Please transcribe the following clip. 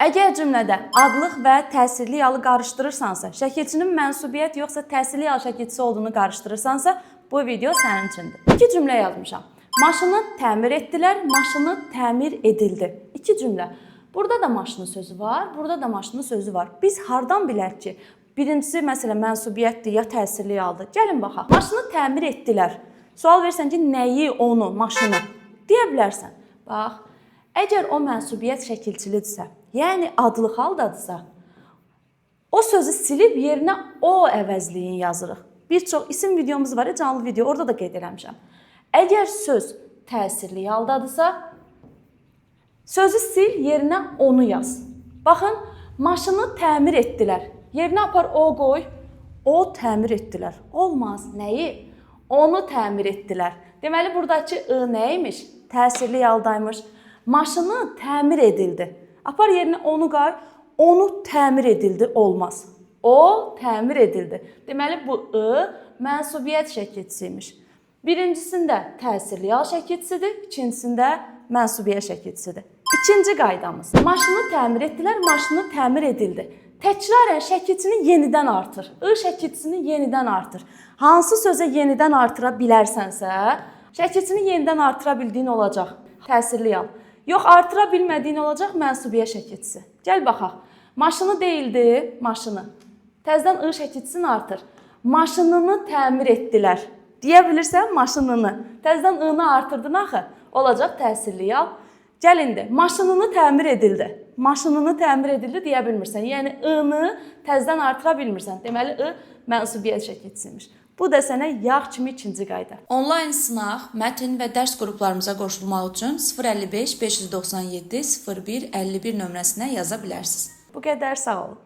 Əgər cümlədə adlıq və təsirli yalı qarışdırırsansa, şəkilçinin mənsubiyyət yoxsa təsirli yal şəkilçisi olduğunu qarışdırırsansa, bu video sənin üçündür. 2 cümlə yazmışam. Maşını təmir etdilər, maşını təmir edildi. 2 cümlə. Burada da maşının sözü var, burada da maşının sözü var. Biz hardan bilək ki, birincisi məsələn mənsubiyyətdir ya təsirli yaldır? Gəlin baxaq. Maşını təmir etdilər. Sual versən ki, nəyi, onu, maşını? Deyə bilərsən. Bax, əgər o mənsubiyyət şəkilçilidirsə, yəni adlıq haldadırsa, o sözü silib yerinə o əvəzliyin yazırıq. Bir çox isim videomuz var, canlı video, orada da qeyd eləmişəm. Əgər söz təsirli haldadırsa, sözü sil, yerinə onu yaz. Baxın, maşını təmir etdilər. Yerinə apar o qoy, o təmir etdilər. Olmaz, nəyi? Onu təmir etdilər. Deməli, buradakı I nəymiş? Təsirli yaldaymış. Maşını təmir edildi. Apar yerinə onu qoy, onu təmir edildi. Olmaz. O təmir edildi. Deməli, bu I mənsubiyyət şəkilçisiymiş. Birincisində təsirli yal şəkilçisidir, ikincisində mənsubiyyət şəkilçisidir. İkinci qaydamız. Maşını təmir etdilər, maşını təmir edildi. Təkrarən şəkilçini yenidən artır. I şəkilçisini yenidən artır. Hansı sözə yenidən artıra bilərsənsə, şəkilçini yenidən artıra bildiyin olacaq. Təsirli yal. Yox, artıra bilmədiyin olacaq mənsubiyyət şəkilçisi. Gəl baxaq. Maşını deyildi, maşını. Təzədən I şəkilçisini artır. Maşınını təmir etdilər. Deyə bilirsən maşınını. Təzədən I-ni artırdın axı. Olacaq təsirli yal. Gəl indi. Maşınını təmir edildi. Maşınını təmir edildi deyə bilmirsən. Yəni I-ni təzədən artıra bilmirsən. Deməli I mənsubiyyət şəkilçisiymiş. Bu da sənə yağ kimi ikinci qayda. Onlayn sınaq, mətn və dərs qruplarımıza qoşulmaq üçün 055 597 01 51 nömrəsinə yaza bilərsiniz. Bu qədər, sağ olun.